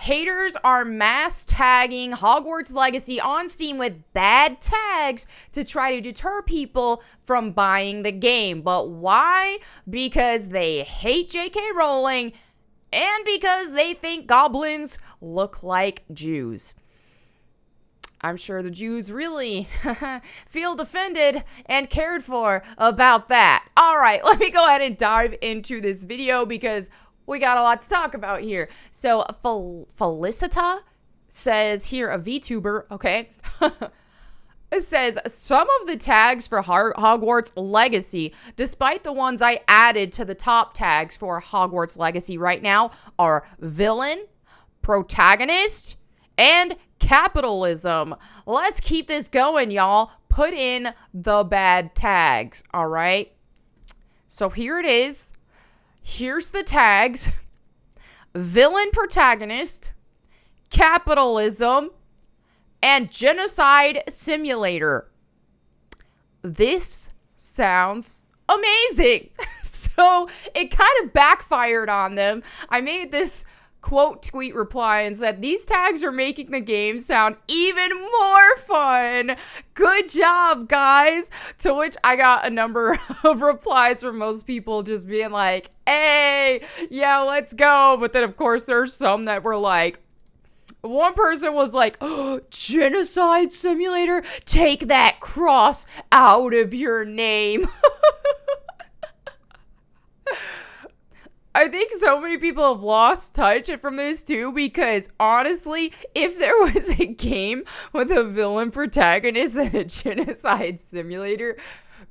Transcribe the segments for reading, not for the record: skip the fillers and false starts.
haters are mass tagging Hogwarts Legacy on Steam with bad tags to try to deter people from buying the game. But why? Because they hate J.K. Rowling and because they think goblins look like Jews. I'm sure the Jews really feel defended and cared for about that. All right, let me go ahead and dive into this video because we got a lot to talk about here. So Felicita says here, a VTuber, okay? It says, some of the tags for Hogwarts Legacy, despite the ones I added to the top tags for Hogwarts Legacy right now, are villain, protagonist, and capitalism. Let's keep this going, y'all. Put in the bad tags, all right? So here it is. Here's the tags. Villain, protagonist, capitalism, and genocide simulator. This sounds amazing. So it kind of backfired on them. I made this quote tweet reply and said, these tags are making the game sound even more fun. Good job, guys. To which I got a number of replies from most people just being like, hey, yeah, let's go. But then, of course, there's some that were like, one person was like, oh, genocide simulator, take that cross out of your name. I think so many people have lost touch from this too, because honestly, if there was a game with a villain protagonist and a genocide simulator,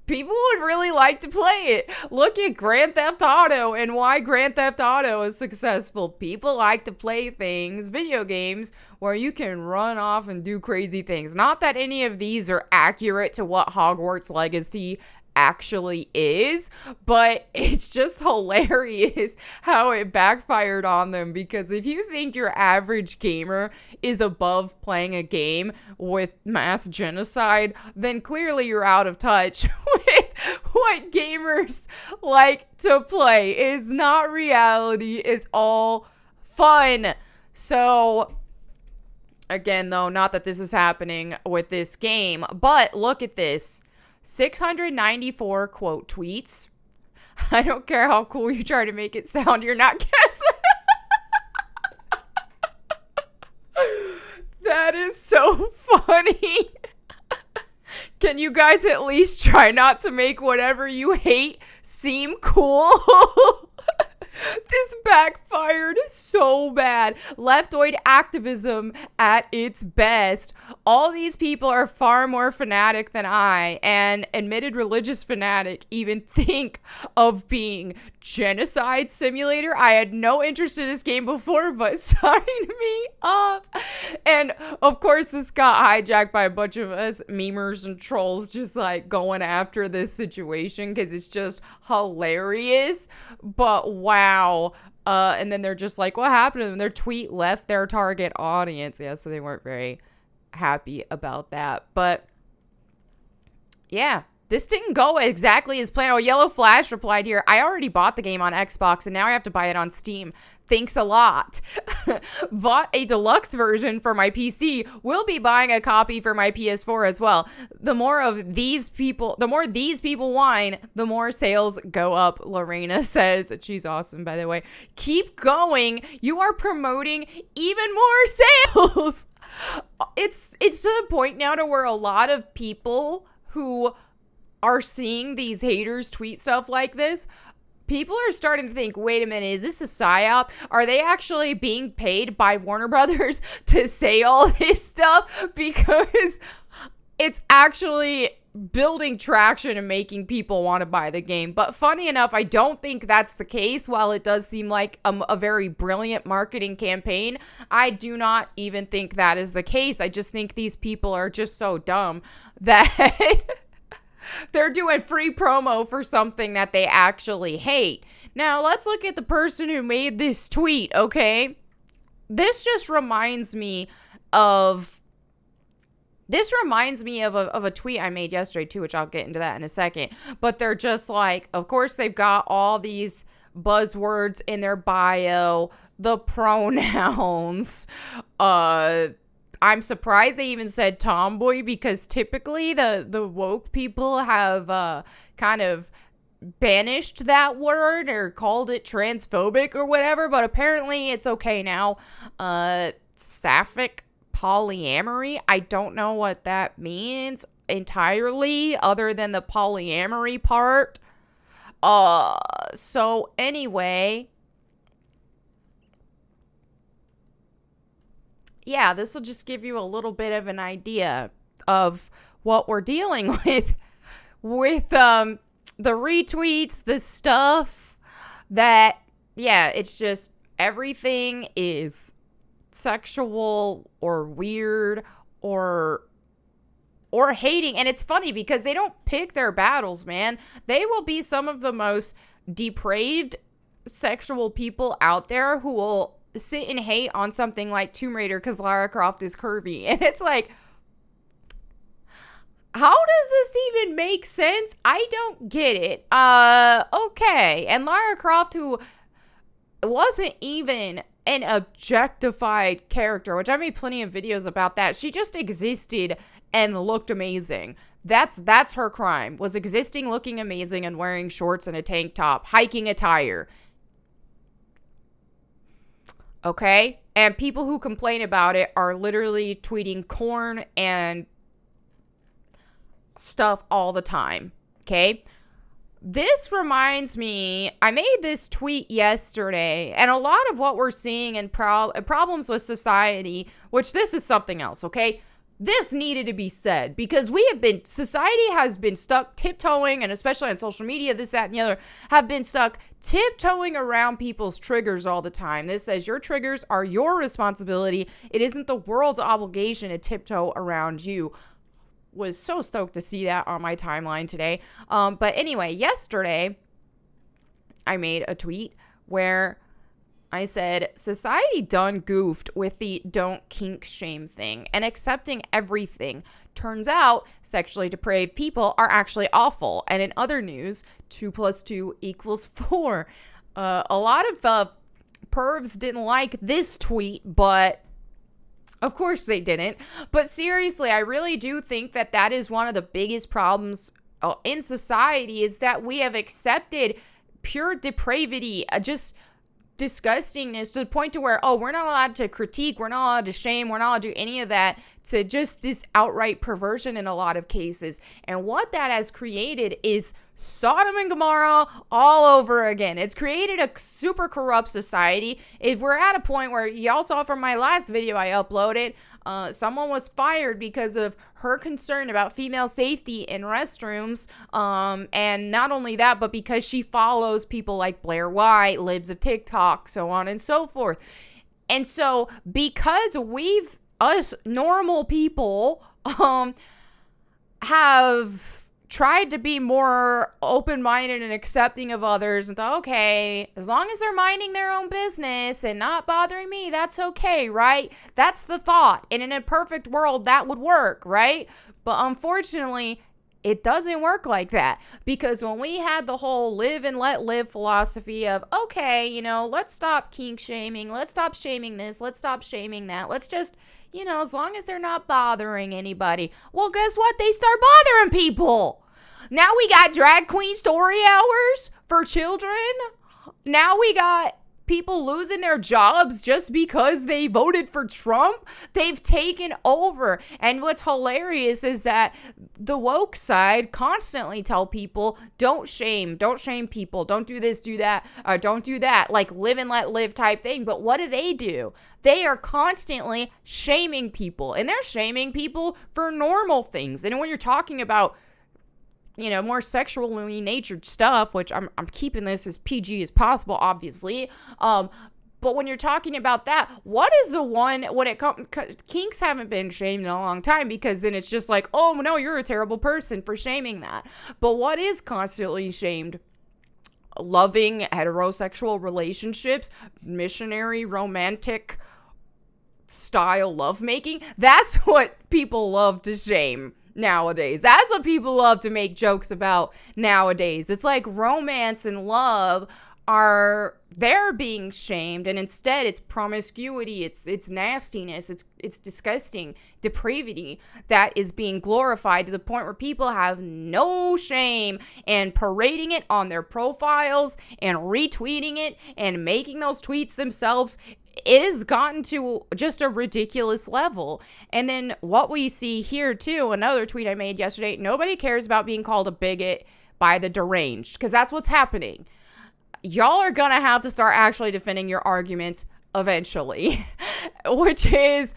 people would really like to play it. Look at Grand Theft Auto and why Grand Theft Auto is successful. People like to play things, video games, where you can run off and do crazy things. Not that any of these are accurate to what Hogwarts Legacy actually is, but it's just hilarious how it backfired on them, because if you think your average gamer is above playing a game with mass genocide, then clearly you're out of touch with what gamers like to play. It's not reality, it's all fun. So again, though, not that this is happening with this game, but look at this. 694 quote tweets. I don't care how cool you try to make it sound, you're not guessing. That is so funny. Can you guys at least try not to make whatever you hate seem cool? This backfired so bad. Leftoid activism at its best. All these people are far more fanatic than I, and admitted religious fanatic even think of being genocide simulator. I had no interest in this game before, but sign me up. And of course, this got hijacked by a bunch of us memers and trolls just like going after this situation because it's just hilarious. But wow. And then they're just like, what happened to them? Their tweet left their target audience. Yeah, so they weren't very happy about that. But yeah, this didn't go exactly as planned. Oh, Yellow Flash replied here, I already bought the game on Xbox and now I have to buy it on Steam. Thanks a lot. Bought a deluxe version for my PC. Will be buying a copy for my PS4 as well. The more these people whine, the more sales go up, Lorena says. She's awesome, by the way. Keep going. You are promoting even more sales. It's to the point now to where a lot of people who are seeing these haters tweet stuff like this, people are starting to think, wait a minute, is this a psyop? Are they actually being paid by Warner Brothers to say all this stuff? Because it's actually building traction and making people want to buy the game. But funny enough, I don't think that's the case. While it does seem like a very brilliant marketing campaign, I do not even think that is the case. I just think these people are just so dumb that they're doing free promo for something that they actually hate. Now, let's look at the person who made this tweet, okay? This just reminds me of a tweet I made yesterday too, which I'll get into that in a second. But they're just like, of course, they've got all these buzzwords in their bio, the pronouns. I'm surprised they even said tomboy, because typically the woke people have kind of banished that word or called it transphobic or whatever, but apparently it's okay now. Sapphic polyamory, I don't know what that means entirely other than the polyamory part. So anyway, yeah, this will just give you a little bit of an idea of what we're dealing with the retweets, the stuff that, yeah, it's just everything is sexual or weird or hating. And it's funny because they don't pick their battles, man. They will be some of the most depraved sexual people out there who will sit and hate on something like Tomb Raider because Lara Croft is curvy. And it's like, how does this even make sense? I don't get it. Okay. And Lara Croft, who wasn't even an objectified character, which I made plenty of videos about that. She just existed and looked amazing. That's her crime, was existing, looking amazing, and wearing shorts and a tank top, hiking attire. Okay? And people who complain about it are literally tweeting corn and stuff all the time. Okay? This reminds me, I made this tweet yesterday, and a lot of what we're seeing in problems with society, which this is something else, okay? This needed to be said because society has been stuck tiptoeing, and especially on social media, this, that, and the other, have been stuck tiptoeing around people's triggers all the time. This says your triggers are your responsibility. It isn't the world's obligation to tiptoe around you. Was so stoked to see that on my timeline today. But anyway, yesterday, I made a tweet where I said, society done goofed with the don't kink shame thing and accepting everything. Turns out sexually depraved people are actually awful. And in other news, 2 + 2 = 4. A lot of pervs didn't like this tweet, but of course they didn't. But seriously, I really do think that is one of the biggest problems in society, is that we have accepted pure depravity, just disgustingness, to the point to where, we're not allowed to critique, we're not allowed to shame, we're not allowed to do any of that, to just this outright perversion in a lot of cases. And what that has created is Sodom and Gomorrah all over again. It's created a super corrupt society. If we're at a point where, y'all saw from my last video I uploaded, someone was fired because of her concern about female safety in restrooms. And not only that, but because she follows people like Blair White, Libs of TikTok, so on and so forth. And so because us normal people, have tried to be more open-minded and accepting of others and thought, okay, as long as they're minding their own business and not bothering me, that's okay, right? That's the thought. And in a perfect world, that would work, right? But unfortunately, it doesn't work like that, because when we had the whole live and let live philosophy of, okay, let's stop kink shaming, let's stop shaming this, let's stop shaming that, let's just, as long as they're not bothering anybody. Well, guess what? They start bothering people. Now we got drag queen story hours for children. Now we got people losing their jobs just because they voted for Trump. They've taken over. And what's hilarious is that the woke side constantly tell people, don't shame people, don't do this, do that, don't do that, like live and let live type thing. But what do? They are constantly shaming people, and they're shaming people for normal things. And when you're talking about, more sexually natured stuff, which I'm keeping this as PG as possible, obviously. But when you're talking about that, what is the one, when it comes, kinks haven't been shamed in a long time, because then it's just like, oh no, you're a terrible person for shaming that. But what is constantly shamed? Loving heterosexual relationships, missionary, romantic style lovemaking. That's what people love to shame nowadays. That's what people love to make jokes about nowadays. It's like romance and love are they're being shamed, and instead it's promiscuity, it's nastiness, it's disgusting depravity that is being glorified to the point where people have no shame and parading it on their profiles and retweeting it and making those tweets themselves. It has gotten to just a ridiculous level. And then what we see here too, another tweet I made yesterday, nobody cares about being called a bigot by the deranged, because that's what's happening. Y'all are gonna have to start actually defending your arguments eventually, which is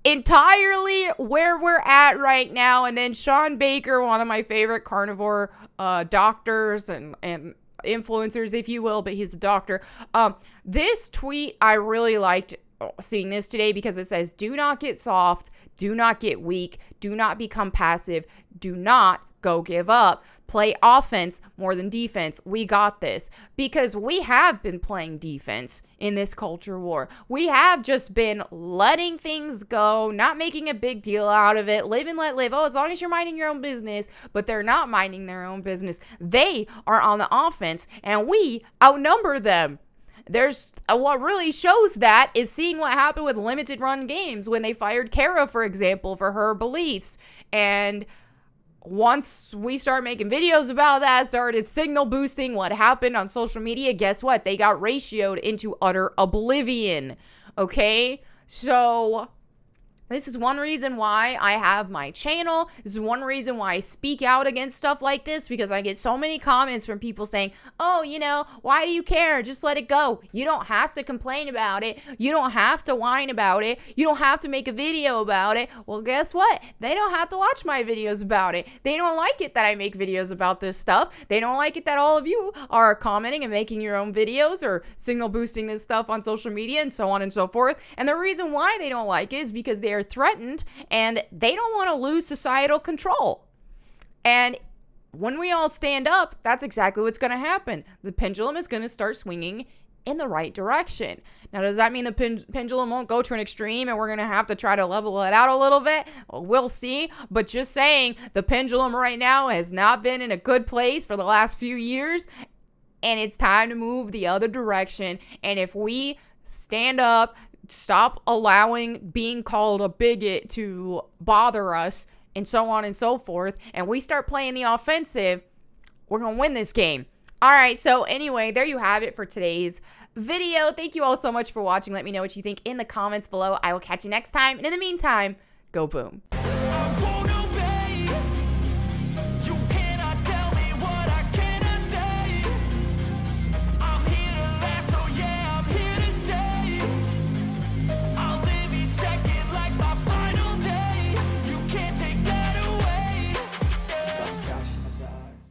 entirely where we're at right now. And then Sean Baker, one of my favorite carnivore doctors and influencers, if you will, but he's a doctor. This tweet, I really liked seeing this today because it says, do not get soft, do not get weak, do not become passive, do not go give up. Play offense more than defense. We got this, because we have been playing defense in this culture war. We have just been letting things go, not making a big deal out of it, live and let live. Oh, as long as you're minding your own business, but they're not minding their own business. They are on the offense and we outnumber them. There's what really shows that is seeing what happened with limited run games when they fired Kara, for example, for her beliefs. And once we start making videos about that, started signal boosting what happened on social media, guess what? They got ratioed into utter oblivion. Okay? So this is one reason why I have my channel. This is one reason why I speak out against stuff like this, because I get so many comments from people saying, oh, why do you care? Just let it go. You don't have to complain about it. You don't have to whine about it. You don't have to make a video about it. Well, guess what? They don't have to watch my videos about it. They don't like it that I make videos about this stuff. They don't like it that all of you are commenting and making your own videos or signal boosting this stuff on social media and so on and so forth. And the reason why they don't like it is because they are threatened and they don't want to lose societal control. And when we all stand up, that's exactly what's going to happen. The pendulum is going to start swinging in the right direction. Now, does that mean the pendulum won't go to an extreme and we're going to have to try to level it out a little bit? We'll see. But just saying, the pendulum right now has not been in a good place for the last few years, and it's time to move the other direction. And if we stand up, stop allowing being called a bigot to bother us and so on and so forth, and we start playing the offensive, we're going to win this game. All right, so anyway, there you have it for today's video. Thank you all so much for watching. Let me know what you think in the comments below. I will catch you next time, and in the meantime, go boom.